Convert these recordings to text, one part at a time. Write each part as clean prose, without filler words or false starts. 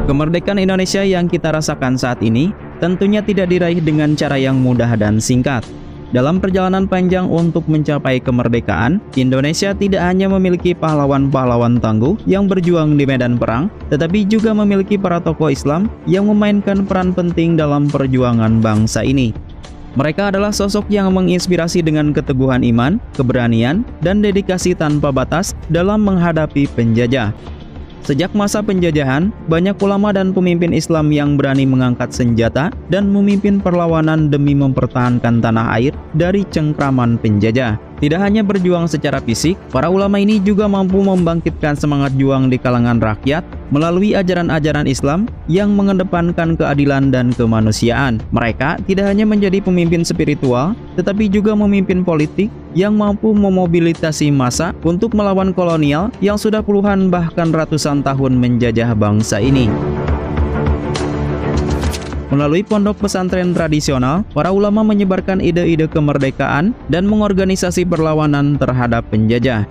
Kemerdekaan Indonesia yang kita rasakan saat ini tentunya tidak diraih dengan cara yang mudah dan singkat. Dalam perjalanan panjang untuk mencapai kemerdekaan, Indonesia tidak hanya memiliki pahlawan-pahlawan tangguh yang berjuang di medan perang, tetapi juga memiliki para tokoh Islam yang memainkan peran penting dalam perjuangan bangsa ini. Mereka adalah sosok yang menginspirasi dengan keteguhan iman, keberanian, dan dedikasi tanpa batas dalam menghadapi penjajah. Sejak masa penjajahan, banyak ulama dan pemimpin Islam yang berani mengangkat senjata dan memimpin perlawanan demi mempertahankan tanah air dari cengkraman penjajah. Tidak hanya berjuang secara fisik, para ulama ini juga mampu membangkitkan semangat juang di kalangan rakyat melalui ajaran-ajaran Islam yang mengedepankan keadilan dan kemanusiaan. Mereka tidak hanya menjadi pemimpin spiritual, tetapi juga memimpin politik yang mampu memobilisasi massa untuk melawan kolonial yang sudah puluhan bahkan ratusan tahun menjajah bangsa ini. Melalui pondok pesantren tradisional, para ulama menyebarkan ide-ide kemerdekaan dan mengorganisasi perlawanan terhadap penjajah.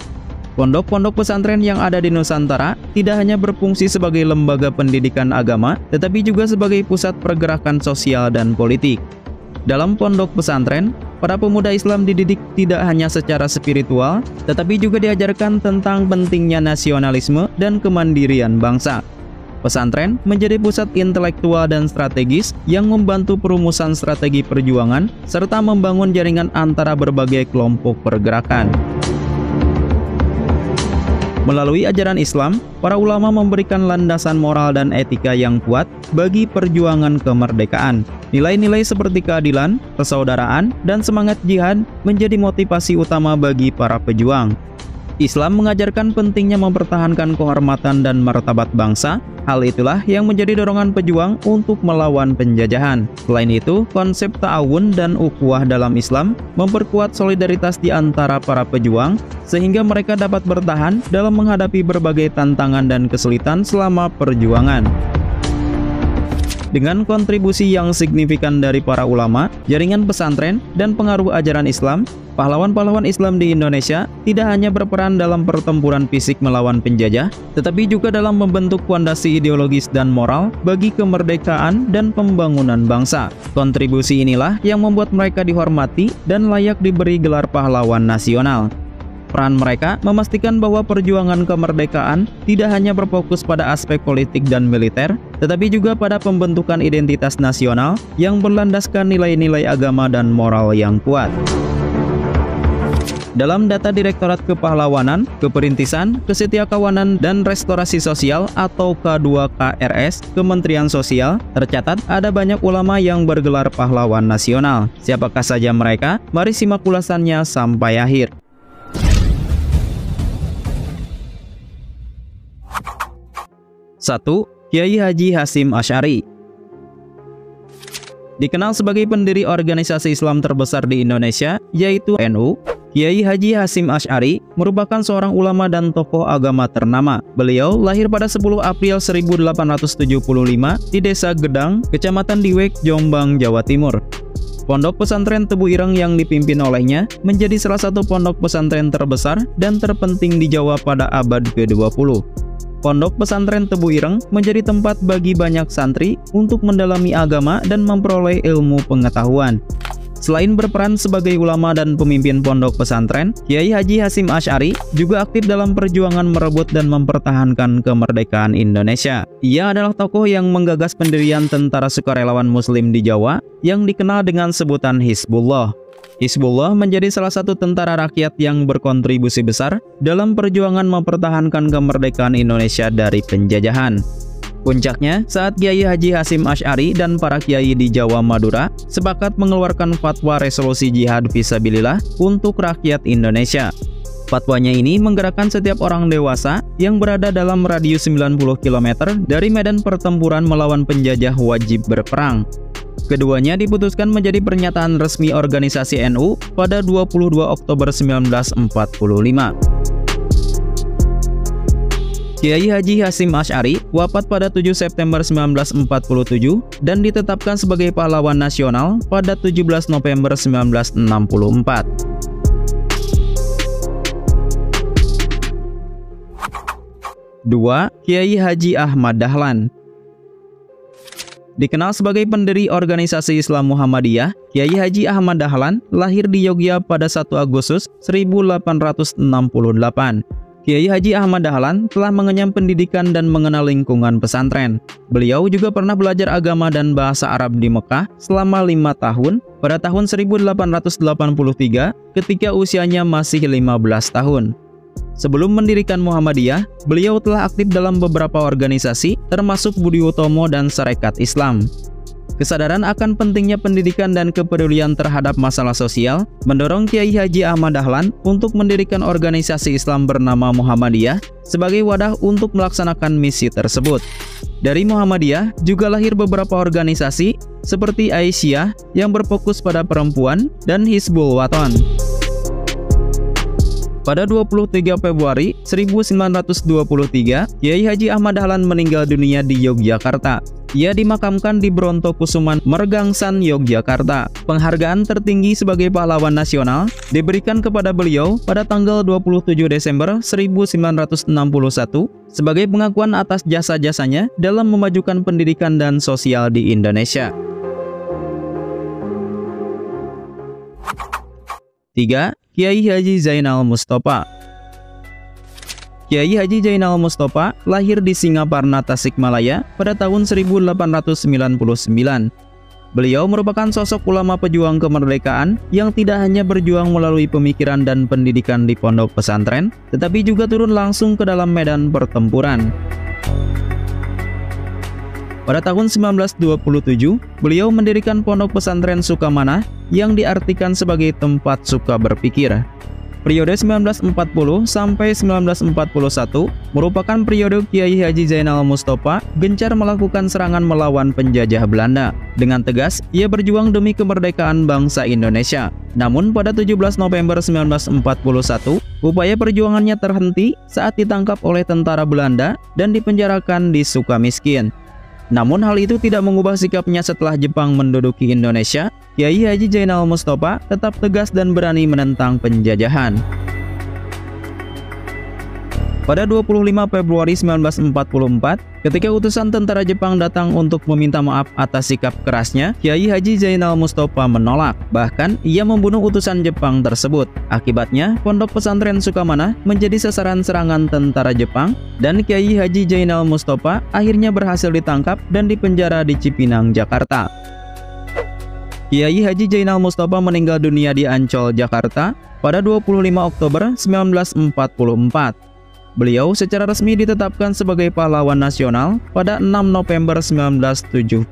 Pondok-pondok pesantren yang ada di Nusantara tidak hanya berfungsi sebagai lembaga pendidikan agama, tetapi juga sebagai pusat pergerakan sosial dan politik. Dalam pondok pesantren, para pemuda Islam dididik tidak hanya secara spiritual, tetapi juga diajarkan tentang pentingnya nasionalisme dan kemandirian bangsa. Pesantren menjadi pusat intelektual dan strategis yang membantu perumusan strategi perjuangan serta membangun jaringan antara berbagai kelompok pergerakan. Melalui ajaran Islam, para ulama memberikan landasan moral dan etika yang kuat bagi perjuangan kemerdekaan. Nilai-nilai seperti keadilan, persaudaraan, dan semangat jihad menjadi motivasi utama bagi para pejuang. Islam mengajarkan pentingnya mempertahankan kehormatan dan martabat bangsa. Hal itulah yang menjadi dorongan pejuang untuk melawan penjajahan. Selain itu, konsep ta'awun dan ukhuwah dalam Islam memperkuat solidaritas di antara para pejuang, sehingga mereka dapat bertahan dalam menghadapi berbagai tantangan dan kesulitan selama perjuangan. Dengan kontribusi yang signifikan dari para ulama, jaringan pesantren, dan pengaruh ajaran Islam, pahlawan-pahlawan Islam di Indonesia tidak hanya berperan dalam pertempuran fisik melawan penjajah, tetapi juga dalam membentuk fondasi ideologis dan moral bagi kemerdekaan dan pembangunan bangsa. Kontribusi inilah yang membuat mereka dihormati dan layak diberi gelar pahlawan nasional. Peran mereka memastikan bahwa perjuangan kemerdekaan tidak hanya berfokus pada aspek politik dan militer, tetapi juga pada pembentukan identitas nasional yang berlandaskan nilai-nilai agama dan moral yang kuat. Dalam data Direktorat Kepahlawanan, Keperintisan, Kesetiakawanan, dan Restorasi Sosial atau K2KRS Kementerian Sosial, tercatat ada banyak ulama yang bergelar pahlawan nasional. Siapakah saja mereka? Mari simak ulasannya sampai akhir. 1. Kiai Haji Hasyim Asy'ari. Dikenal sebagai pendiri organisasi Islam terbesar di Indonesia, yaitu NU, Kiai Haji Hasyim Asy'ari merupakan seorang ulama dan tokoh agama ternama. Beliau lahir pada 10 April 1875 di Desa Gedang, Kecamatan Diwek, Jombang, Jawa Timur. Pondok pesantren Tebu Ireng yang dipimpin olehnya menjadi salah satu pondok pesantren terbesar dan terpenting di Jawa pada abad ke-20. Pondok pesantren Tebu Ireng menjadi tempat bagi banyak santri untuk mendalami agama dan memperoleh ilmu pengetahuan. Selain berperan sebagai ulama dan pemimpin pondok pesantren, Kiai Haji Hasyim Asy'ari juga aktif dalam perjuangan merebut dan mempertahankan kemerdekaan Indonesia. Ia adalah tokoh yang menggagas pendirian Tentara Sukarelawan Muslim di Jawa yang dikenal dengan sebutan Hizbullah. Hizbullah menjadi salah satu tentara rakyat yang berkontribusi besar dalam perjuangan mempertahankan kemerdekaan Indonesia dari penjajahan. Puncaknya saat Kiai Haji Hasyim Asy'ari dan para kiai di Jawa Madura sepakat mengeluarkan fatwa resolusi jihad fisabilillah untuk rakyat Indonesia. Fatwanya ini menggerakkan setiap orang dewasa yang berada dalam radius 90 km dari medan pertempuran melawan penjajah wajib berperang. Keduanya diputuskan menjadi pernyataan resmi organisasi NU pada 22 Oktober 1945. Kiai Haji Hasyim Asy'ari wafat pada 7 September 1947 dan ditetapkan sebagai pahlawan nasional pada 17 November 1964. 2. Kiai Haji Ahmad Dahlan. Dikenal sebagai pendiri organisasi Islam Muhammadiyah, Kiai Haji Ahmad Dahlan lahir di Yogyakarta pada 1 Agustus 1868. Kiai Haji Ahmad Dahlan telah mengenyam pendidikan dan mengenal lingkungan pesantren. Beliau juga pernah belajar agama dan bahasa Arab di Mekah selama 5 tahun pada tahun 1883 ketika usianya masih 15 tahun. Sebelum mendirikan Muhammadiyah, beliau telah aktif dalam beberapa organisasi termasuk Budi Utomo dan Sarekat Islam. Kesadaran akan pentingnya pendidikan dan kepedulian terhadap masalah sosial mendorong Kiai Haji Ahmad Dahlan untuk mendirikan organisasi Islam bernama Muhammadiyah sebagai wadah untuk melaksanakan misi tersebut. Dari Muhammadiyah juga lahir beberapa organisasi seperti Aisyah yang berfokus pada perempuan dan Hizbul Wathan. Pada 23 Februari 1923, Kiai Haji Ahmad Dahlan meninggal dunia di Yogyakarta. Ia dimakamkan di Brontokusuman, Mergangsan, Yogyakarta. Penghargaan tertinggi sebagai pahlawan nasional diberikan kepada beliau pada tanggal 27 Desember 1961 sebagai pengakuan atas jasa-jasanya dalam memajukan pendidikan dan sosial di Indonesia. 3. Kiai Haji Zainal Mustofa. Kiai Haji Zainal Mustofa lahir di Singaparna, Tasikmalaya pada tahun 1899. Beliau merupakan sosok ulama pejuang kemerdekaan yang tidak hanya berjuang melalui pemikiran dan pendidikan di pondok pesantren, tetapi juga turun langsung ke dalam medan pertempuran. Pada tahun 1927, beliau mendirikan pondok pesantren Sukamanah yang diartikan sebagai tempat suka berpikir. Periode 1940 sampai 1941 merupakan periode Kiai Haji Zainal Mustofa gencar melakukan serangan melawan penjajah Belanda. Dengan tegas, ia berjuang demi kemerdekaan bangsa Indonesia. Namun pada 17 November 1941, upaya perjuangannya terhenti saat ditangkap oleh tentara Belanda dan dipenjarakan di Sukamiskin. Namun hal itu tidak mengubah sikapnya setelah Jepang menduduki Indonesia. Kiai Haji Zainal Mustofa tetap tegas dan berani menentang penjajahan. Pada 25 Februari 1944, ketika utusan tentara Jepang datang untuk meminta maaf atas sikap kerasnya, Kiai Haji Zainal Mustofa menolak. Bahkan, ia membunuh utusan Jepang tersebut. Akibatnya, pondok pesantren Sukamanah menjadi sasaran serangan tentara Jepang, dan Kiai Haji Zainal Mustofa akhirnya berhasil ditangkap dan dipenjara di Cipinang, Jakarta. Kiai Haji Zainal Mustofa meninggal dunia di Ancol, Jakarta pada 25 Oktober 1944. Beliau secara resmi ditetapkan sebagai pahlawan nasional pada 6 November 1972.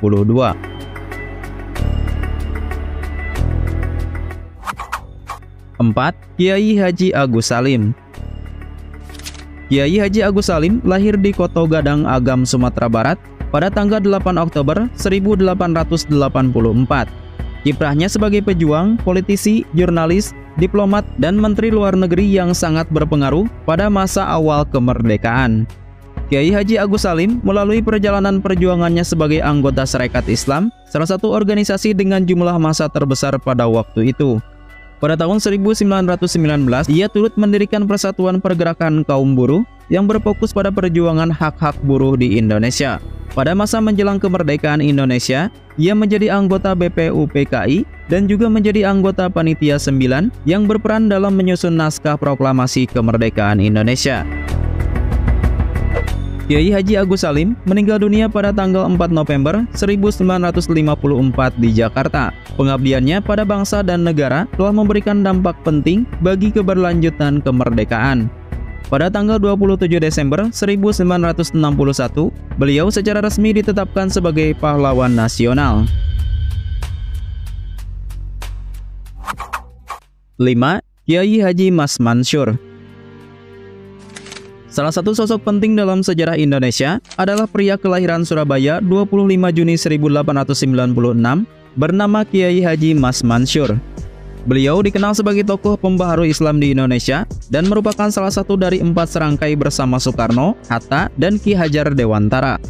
4. Kiai Haji Agus Salim. Kiai Haji Agus Salim lahir di Koto Gadang Agam, Sumatera Barat pada tanggal 8 Oktober 1884. Kiprahnya sebagai pejuang, politisi, jurnalis, diplomat, dan menteri luar negeri yang sangat berpengaruh pada masa awal kemerdekaan. Kiai Haji Agus Salim melalui perjalanan perjuangannya sebagai anggota Sarekat Islam, salah satu organisasi dengan jumlah massa terbesar pada waktu itu. Pada tahun 1919, ia turut mendirikan Persatuan Pergerakan Kaum Buruh yang berfokus pada perjuangan hak-hak buruh di Indonesia. Pada masa menjelang kemerdekaan Indonesia, ia menjadi anggota BPUPKI dan juga menjadi anggota Panitia 9 yang berperan dalam menyusun naskah proklamasi kemerdekaan Indonesia. Kiai Haji Agus Salim meninggal dunia pada tanggal 4 November 1954 di Jakarta. Pengabdiannya pada bangsa dan negara telah memberikan dampak penting bagi keberlanjutan kemerdekaan. Pada tanggal 27 Desember 1961, beliau secara resmi ditetapkan sebagai pahlawan nasional. 5. Kiai Haji Mas Mansur. Salah satu sosok penting dalam sejarah Indonesia adalah pria kelahiran Surabaya 25 Juni 1896 bernama Kiai Haji Mas Mansur. Beliau dikenal sebagai tokoh pembaharu Islam di Indonesia dan merupakan salah satu dari 4 serangkai bersama Soekarno, Hatta, dan Ki Hajar Dewantara.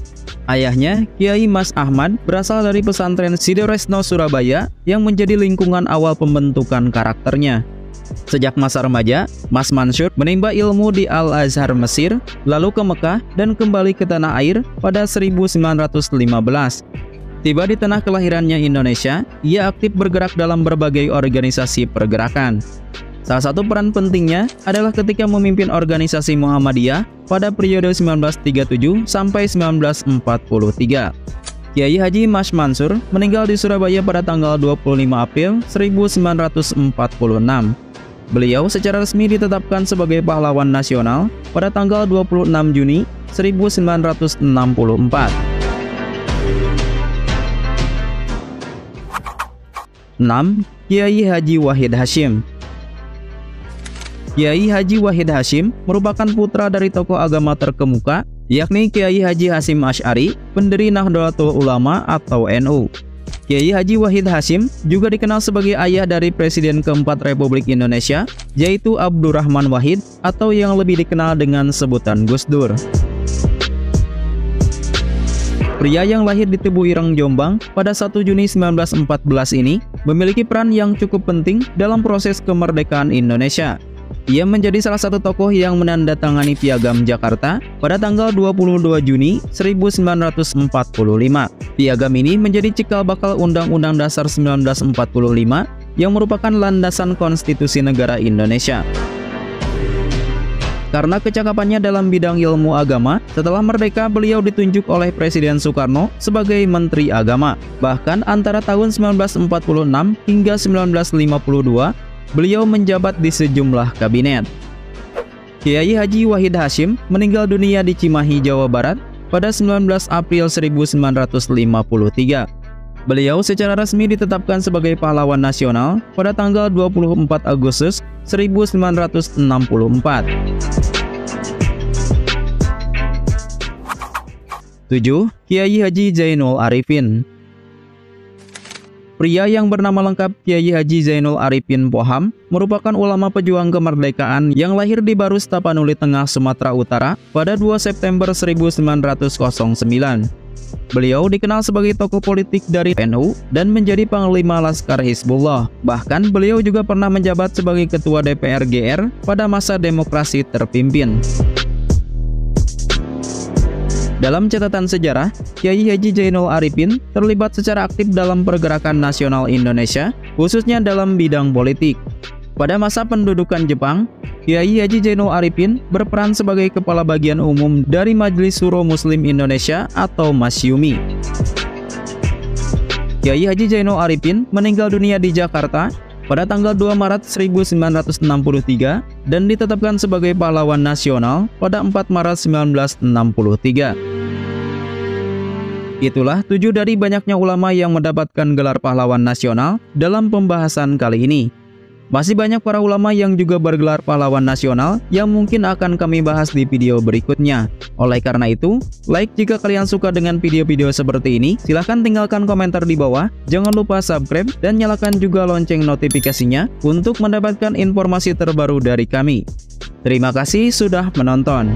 Ayahnya, Kiai Mas Ahmad, berasal dari pesantren Sidoresno Surabaya yang menjadi lingkungan awal pembentukan karakternya. Sejak masa remaja, Mas Mansur menimba ilmu di Al-Azhar Mesir, lalu ke Mekah dan kembali ke tanah air pada 1915. Tiba di tanah kelahirannya Indonesia, ia aktif bergerak dalam berbagai organisasi pergerakan. Salah satu peran pentingnya adalah ketika memimpin organisasi Muhammadiyah pada periode 1937 sampai 1943. Kiai Haji Mas Mansur meninggal di Surabaya pada tanggal 25 April 1946. Beliau secara resmi ditetapkan sebagai pahlawan nasional pada tanggal 26 Juni 1964. 6. Kiai Haji Wahid Hasyim. Kiai Haji Wahid Hasyim merupakan putra dari tokoh agama terkemuka, yakni Kiai Haji Hasyim Asy'ari, pendiri Nahdlatul Ulama atau NU. Kiai Haji Wahid Hasyim juga dikenal sebagai ayah dari Presiden keempat Republik Indonesia, yaitu Abdurrahman Wahid atau yang lebih dikenal dengan sebutan Gus Dur. Pria yang lahir di Tebu Ireng, Jombang pada 1 Juni 1914 ini memiliki peran yang cukup penting dalam proses kemerdekaan Indonesia. Ia menjadi salah satu tokoh yang menandatangani Piagam Jakarta pada tanggal 22 Juni 1945. Piagam ini menjadi cikal bakal Undang-Undang Dasar 1945 yang merupakan landasan konstitusi negara Indonesia. Karena kecakapannya dalam bidang ilmu agama, setelah merdeka beliau ditunjuk oleh Presiden Soekarno sebagai Menteri Agama. Bahkan antara tahun 1946 hingga 1952, beliau menjabat di sejumlah kabinet. Kiai Haji Wahid Hasyim meninggal dunia di Cimahi, Jawa Barat pada 19 April 1953. Beliau secara resmi ditetapkan sebagai pahlawan nasional pada tanggal 24 Agustus 1964. 7. Kiai Haji Zainul Arifin. Pria yang bernama lengkap Kiai Haji Zainul Arifin Poham merupakan ulama pejuang kemerdekaan yang lahir di Barus, Tapanuli Tengah, Sumatera Utara pada 2 September 1909. Beliau dikenal sebagai tokoh politik dari NU dan menjadi Panglima Laskar Hizbullah. Bahkan beliau juga pernah menjabat sebagai Ketua DPR GR pada masa demokrasi terpimpin. Dalam catatan sejarah, Kiai Haji Zainul Arifin terlibat secara aktif dalam pergerakan nasional Indonesia, khususnya dalam bidang politik. Pada masa pendudukan Jepang, Kiai Haji Zainul Arifin berperan sebagai Kepala Bagian Umum dari Majelis Syuro Muslim Indonesia atau Masyumi. Kiai Haji Zainul Arifin meninggal dunia di Jakarta pada tanggal 2 Maret 1963 dan ditetapkan sebagai pahlawan nasional pada 4 Maret 1963. Itulah 7 dari banyaknya ulama yang mendapatkan gelar pahlawan nasional dalam pembahasan kali ini. Masih banyak para ulama yang juga bergelar pahlawan nasional yang mungkin akan kami bahas di video berikutnya. Oleh karena itu, like jika kalian suka dengan video-video seperti ini, silahkan tinggalkan komentar di bawah, jangan lupa subscribe dan nyalakan juga lonceng notifikasinya untuk mendapatkan informasi terbaru dari kami. Terima kasih sudah menonton.